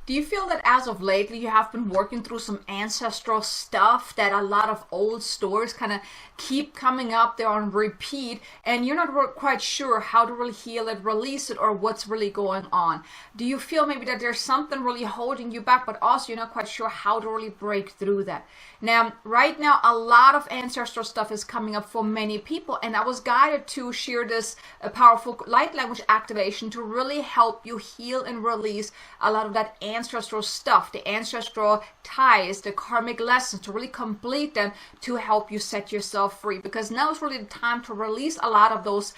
Do you feel that as of lately you have been working through some ancestral stuff, that a lot of old stories kind of keep coming up, they're on repeat, and you're not quite sure how to really heal it, release it, or what's really going on? Do you feel maybe that there's something really holding you back, but also you're not quite sure how to really break through that? Now, right now, a lot of ancestral stuff is coming up for many people, and I was guided to share this powerful light language activation to really help you heal and release a lot of that ancestral stuff, the ancestral ties, the karmic lessons, to really complete them, to help you set yourself free. Because now is really the time to release a lot of those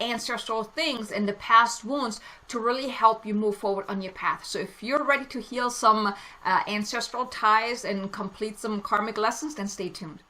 ancestral things and the past wounds to really help you move forward on your path. So if you're ready to heal some ancestral ties and complete some karmic lessons, then stay tuned.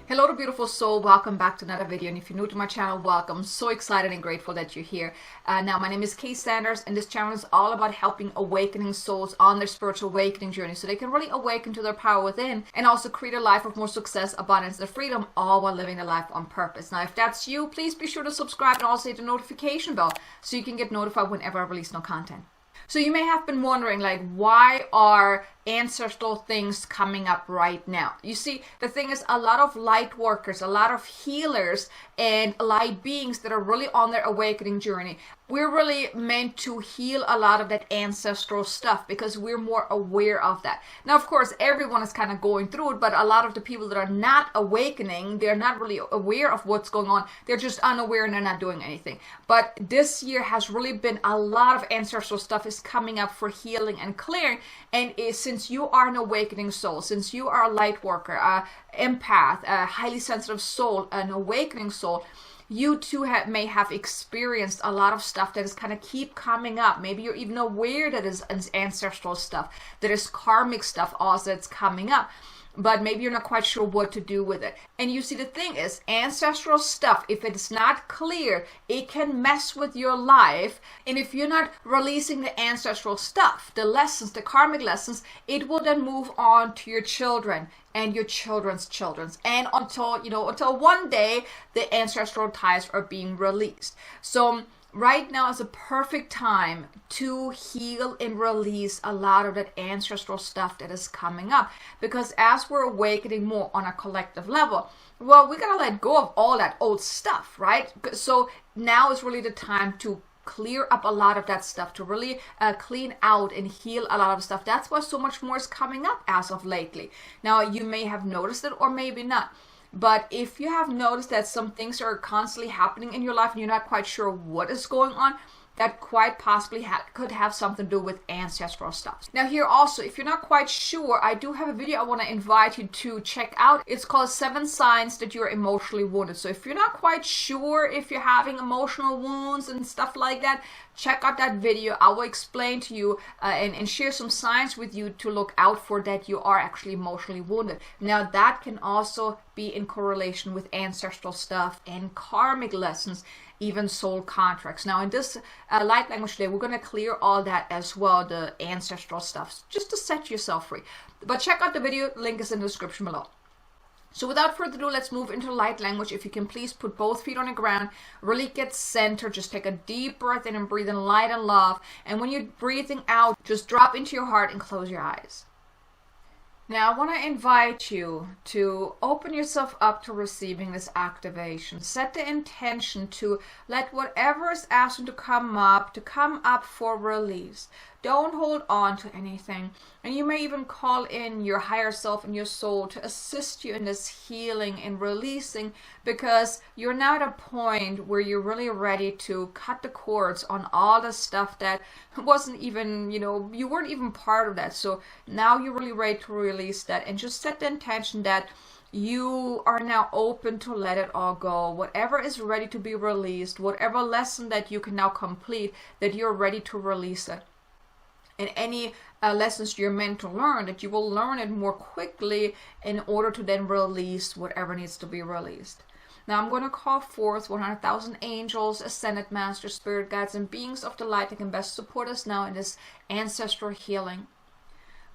Hello to beautiful soul, welcome back to another video, and if you're new to my channel, welcome. So excited and grateful that you're here. Now, my name is Kay Sanders, and this channel is all about helping awakening souls on their spiritual awakening journey so they can really awaken to their power within and also create a life of more success, abundance, and freedom, all while living a life on purpose. Now, if that's you, please be sure to subscribe and also hit the notification bell so you can get notified whenever I release new content. So you may have been wondering, like, why are ancestral things coming up right now? You see, the thing is, a lot of light workers, a lot of healers and light beings that are really on their awakening journey, we're really meant to heal a lot of that ancestral stuff because we're more aware of that. Now, of course, everyone is kind of going through it, but a lot of the people that are not awakening, they're not really aware of what's going on. They're just unaware and they're not doing anything. But this year has really been a lot of ancestral stuff is coming up for healing and clearing. And since you are an awakening soul, since you are a light worker, an empath, a highly sensitive soul, an awakening soul, you too may have experienced a lot of stuff that is kind of keep coming up. Maybe you're even aware that is ancestral stuff, that is karmic stuff also that's coming up, but maybe you're not quite sure what to do with it. And you see, the thing is, ancestral stuff, if it's not clear, it can mess with your life. And if you're not releasing the ancestral stuff, the lessons, the karmic lessons, it will then move on to your children and your children's children's, and until one day the ancestral ties are being released. So right now is a perfect time to heal and release a lot of that ancestral stuff that is coming up, because as we're awakening more on a collective level, well, we gotta let go of all that old stuff, right? So now is really the time to clear up a lot of that stuff, to really clean out and heal a lot of stuff. That's why so much more is coming up as of lately. Now, you may have noticed it or maybe not. But if you have noticed that some things are constantly happening in your life and you're not quite sure what is going on, that quite possibly could have something to do with ancestral stuff. Now here also, if you're not quite sure, I do have a video I want to invite you to check out. It's called 7 Signs That You're Emotionally Wounded. So if you're not quite sure if you're having emotional wounds and stuff like that, check out that video. I will explain to you and share some signs with you to look out for, that you are actually emotionally wounded. Now that can also be in correlation with ancestral stuff and karmic lessons, even soul contracts. Now in this light language today, we're going to clear all that as well, the ancestral stuff, just to set yourself free. But check out the video, link is in the description below. So without further ado, let's move into light language. If you can please put both feet on the ground, really get centered, just take a deep breath in and breathe in light and love. And when you're breathing out, just drop into your heart and close your eyes. Now, I want to invite you to open yourself up to receiving this activation. Set the intention to let whatever is asking to come up for release. Don't hold on to anything. And you may even call in your higher self and your soul to assist you in this healing and releasing, because you're now at a point where you're really ready to cut the cords on all the stuff that wasn't even, you weren't even part of that. So now you're really ready to release that, and just set the intention that you are now open to let it all go. Whatever is ready to be released, whatever lesson that you can now complete, that you're ready to release it. And any lessons you're meant to learn, that you will learn it more quickly in order to then release whatever needs to be released. Now I'm going to call forth 100,000 angels, ascended masters, spirit guides, and beings of the light that can best support us now in this ancestral healing.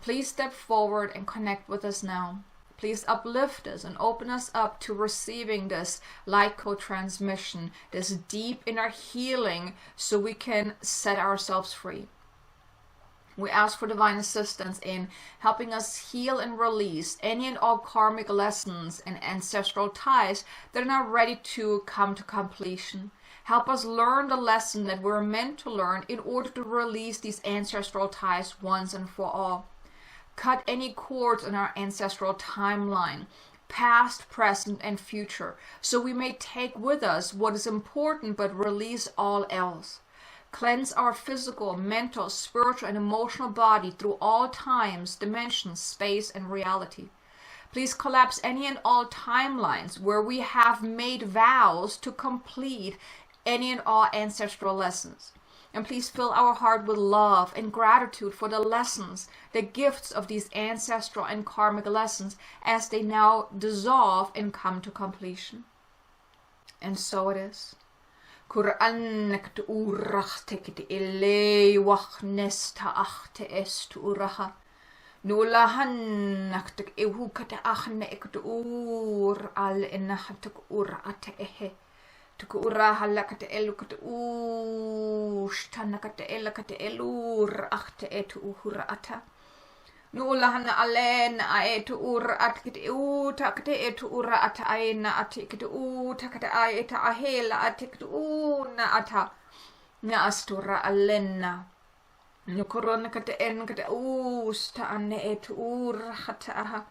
Please step forward and connect with us now. Please uplift us and open us up to receiving this light co-transmission, this deep inner healing, so we can set ourselves free. We ask for divine assistance in helping us heal and release any and all karmic lessons and ancestral ties that are not ready to come to completion. Help us learn the lesson that we're meant to learn in order to release these ancestral ties once and for all. Cut any cords in our ancestral timeline, past, present, and future, so we may take with us what is important but release all else. Cleanse our physical, mental, spiritual, and emotional body through all times, dimensions, space, and reality. Please collapse any and all timelines where we have made vows to complete any and all ancestral lessons. And please fill our heart with love and gratitude for the lessons, the gifts of these ancestral and karmic lessons as they now dissolve and come to completion. And so it is. Kur'anek te urach teket ilay wach nesta achte est uraha. Nulahanak tek ehukate achne ek te ur al enahatek urate ehe. Tukura halakate elukate tanakate elakate elur achte et uhurata. Nulahana alen aet ur atkit takate et urata aina atikit takate aeta ahela atikit na ata na astura alena. Nukorona kate en kate usta ane et urata aha.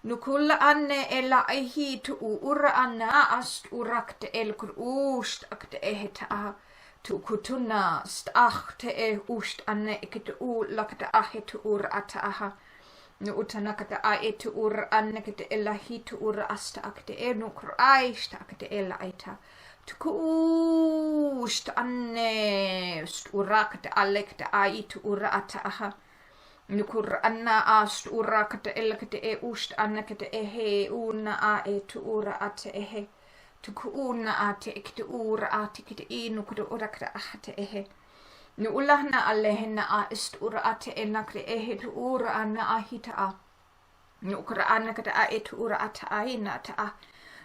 Nukula anne ela ahi tu ura anna ast urakte el kur ust akte eheta tu kutuna st achte ust anne ikte lakte ahet ur ataha nu utanakte aet ur anne kte ela hit ur ast akte nukur aist akte ela aita tu ust anne st urakte alekte ait ur ataha Nukur anna ast ura kate elakate ust anna kate ehe una aet ura ate ehe. Tuku una ate ekte ura ate kite nukute ura kate ahate ehe. Nu ulahna alehena a ist ura ate enakre ehe tu ura anna ahita a. Nukura anna kate aet ura ate aina ate a.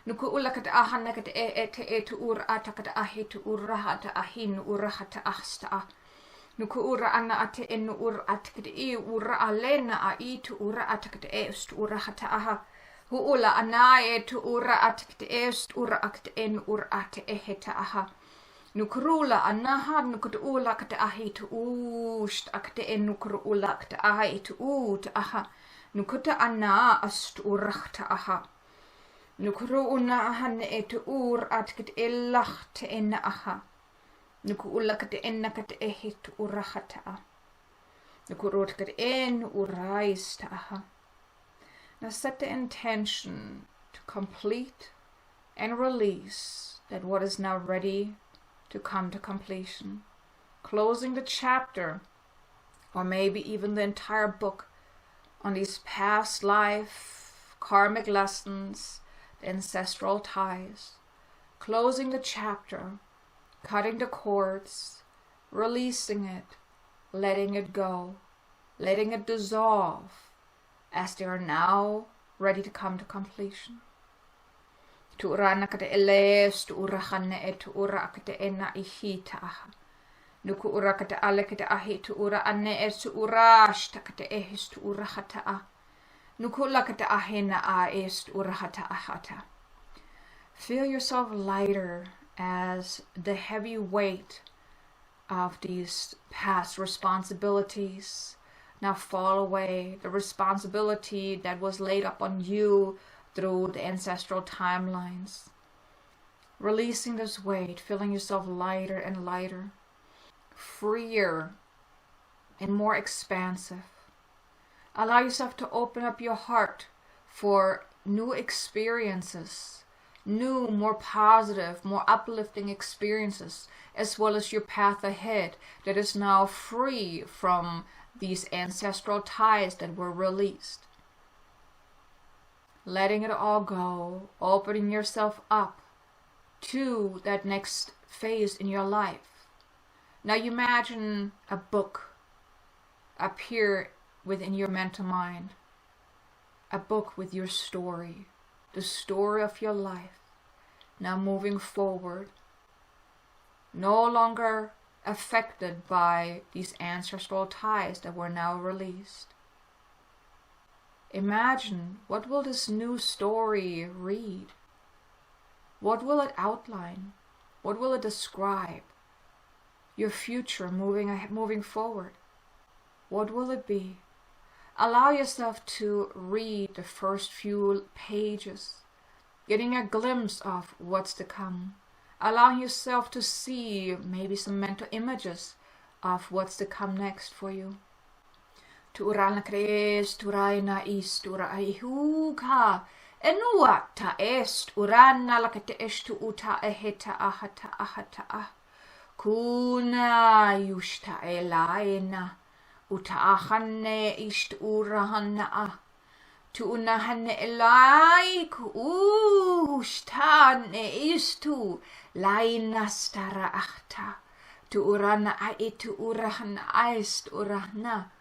Nuku ula kate ahana kate et ura ate kate ahet ura hata ahin ura hata ahsta a. Nuku ura ana ate enu ura atkite ura alena a itu ura atkite est ura hata aha. Huula ana etu ura atkite est ura akte en ura ate eheta aha. Nukurula anaha nukut ula kate ahitu ust akte en nukur ula akte ahitu ut aha. Nukuta ana ast urachta aha. Nukuru una ahane etu ura atkite elachte en aha. Nuku ulakate ennakate ehit urahata. Nuku rotkate en uraista aha. Now set the intention to complete and release that what is now ready to come to completion. Closing the chapter, or maybe even the entire book, on these past life, karmic lessons, the ancestral ties. Closing the chapter, cutting the cords, releasing it, letting it go, letting it dissolve as they are now ready to come to completion. Tu uranakate eles, tu urahane et urakate ena ihita aha. Nuku urakate alekate ahi tu ura ane et tu urash takate ehis tu urahata ah. Nuku lakate ahena ah est urahata ahata. Feel yourself lighter as the heavy weight of these past responsibilities now fall away. The responsibility that was laid upon you through the ancestral timelines. Releasing this weight, feeling yourself lighter and lighter, freer and more expansive. Allow yourself to open up your heart for new experiences, new, more positive, more uplifting experiences, as well as your path ahead that is now free from these ancestral ties that were released. Letting it all go, opening yourself up to that next phase in your life. Now you imagine a book appear within your mental mind, a book with your story, the story of your life. Now moving forward, no longer affected by these ancestral ties that were now released. Imagine, what will this new story read? What will it outline? What will it describe? Your future moving forward. What will it be? Allow yourself to read the first few pages, getting a glimpse of what's to come. Allowing yourself to see maybe some mental images of what's to come next for you. Tu'urana krees, tu'raina is, tu'rai huka. Enua ta est, urana lakate estu uta eheta ahata ahata ah. Kuna yushta elaina. Uta ahane ist urahana ah. Tu'unahane elai ku'ushtane istu. Laina stara achta. Tu'urana aitu urahana aist urahna.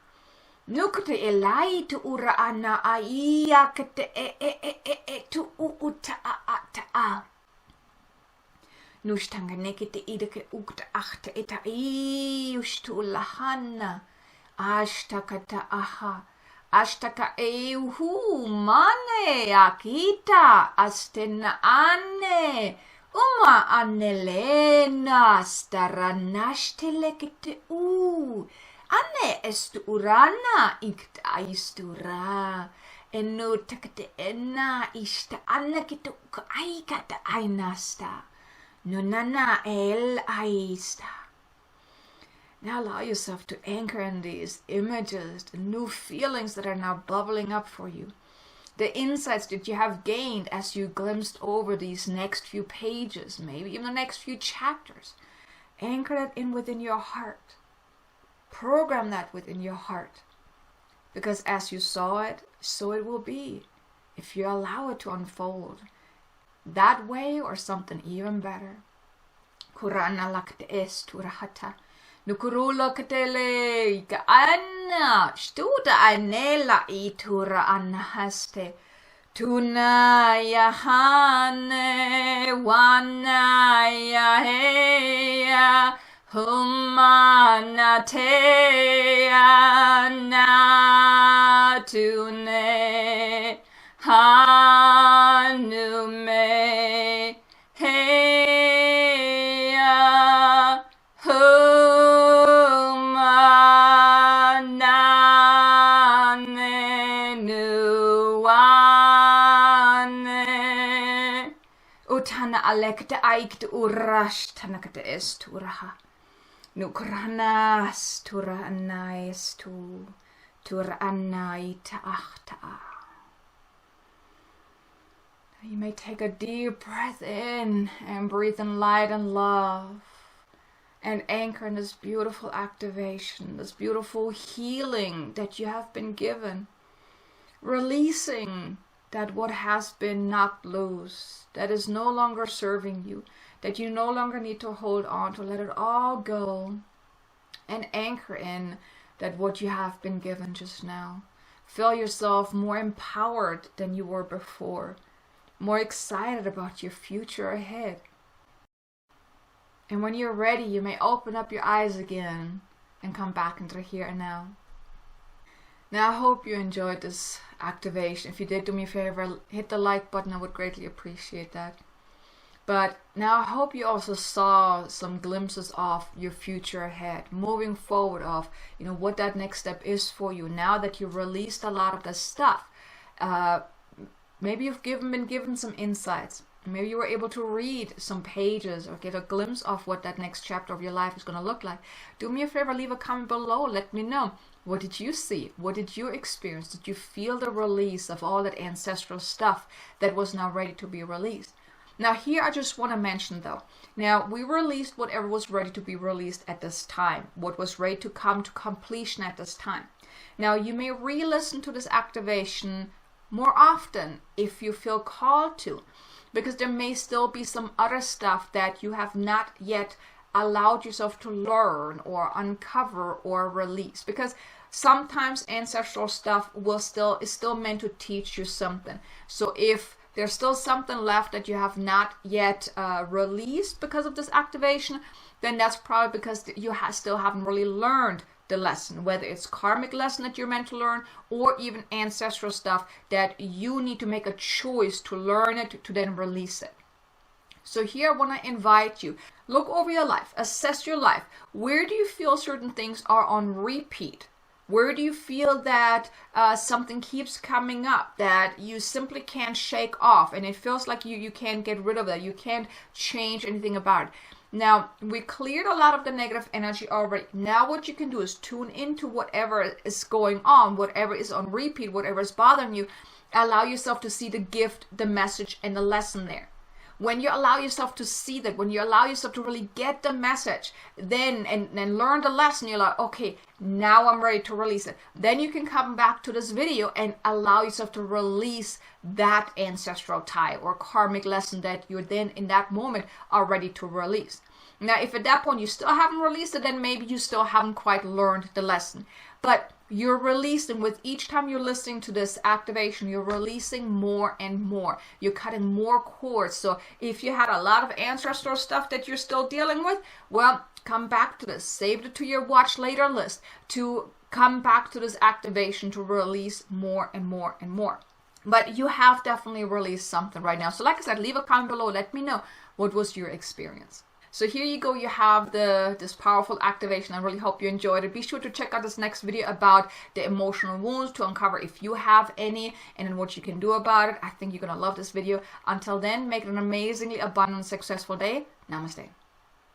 Nukte elai tu urana aia kete tu uta a. Nushtanga nekete ideke ukta achta eta iustu lahana. Ashtakata aha. Ashtaka euhu mane akita astena ane. Uma anelena staranashtelekete Ane est urana ikta istura. Enu takate ena ishta anna kita uka aikata ainasta. Nunana el aista. Now allow yourself to anchor in these images, the new feelings that are now bubbling up for you. The insights that you have gained as you glimpsed over these next few pages, maybe even the next few chapters. Anchor that in within your heart. Program that within your heart. Because as you saw it, so it will be. If you allow it to unfold. That way or something even better. Kurana lakte est urahata. Nukurula katele ka anna. Studa anela itura anhaste. Tuna yahane wana yaheya. Humanatea natune hanume heya humanane nuane utana alekte aikte urash tanakate esturaha. Nukranas turanais tu turanai ta'achta. You may take a deep breath in and breathe in light and love and anchor in this beautiful activation, this beautiful healing that you have been given. Releasing that what has been knocked loose, that is no longer serving you, that you no longer need to hold on to, let it all go and anchor in that what you have been given just now. Feel yourself more empowered than you were before, more excited about your future ahead. And when you're ready, you may open up your eyes again and come back into the here and now. Now I hope you enjoyed this activation. If you did, do me a favor, hit the like button. I would greatly appreciate that. But now I hope you also saw some glimpses of your future ahead, moving forward of, what that next step is for you. Now that you've released a lot of the stuff, maybe you've been given some insights. Maybe you were able to read some pages or get a glimpse of what that next chapter of your life is going to look like. Do me a favor, leave a comment below. Let me know. What did you see? What did you experience? Did you feel the release of all that ancestral stuff that was now ready to be released? Now here I just want to mention though, now we released whatever was ready to be released at this time, what was ready to come to completion at this time. Now you may re-listen to this activation more often if you feel called to, because there may still be some other stuff that you have not yet allowed yourself to learn or uncover or release. Because sometimes ancestral stuff is still meant to teach you something. So if there's still something left that you have not yet released because of this activation, then that's probably because you still haven't really learned the lesson, whether it's karmic lesson that you're meant to learn, or even ancestral stuff that you need to make a choice to learn it, to then release it. So here I want to invite you, look over your life, assess your life. Where do you feel certain things are on repeat? Where do you feel that something keeps coming up that you simply can't shake off, and it feels like you can't get rid of that, you can't change anything about it? Now, we cleared a lot of the negative energy already. Now what you can do is tune into whatever is going on, whatever is on repeat, whatever is bothering you. Allow yourself to see the gift, the message, and the lesson there. When you allow yourself to see that, when you allow yourself to really get the message, then and learn the lesson, you're like, okay, now I'm ready to release it. Then you can come back to this video and allow yourself to release that ancestral tie or karmic lesson that you're then in that moment are ready to release. Now, if at that point you still haven't released it, then maybe you still haven't quite learned the lesson. But you're releasing, with each time you're listening to this activation, you're releasing more and more. You're cutting more cords. So if you had a lot of ancestral stuff that you're still dealing with, well, come back to this. Save it to your watch later list to come back to this activation to release more and more and more. But you have definitely released something right now. So like I said, leave a comment below. Let me know what was your experience. So here you go, you have this powerful activation. I really hope you enjoyed it. Be sure to check out this next video about the emotional wounds to uncover if you have any and then what you can do about it. I think you're going to love this video. Until then, make it an amazingly abundant, successful day. Namaste.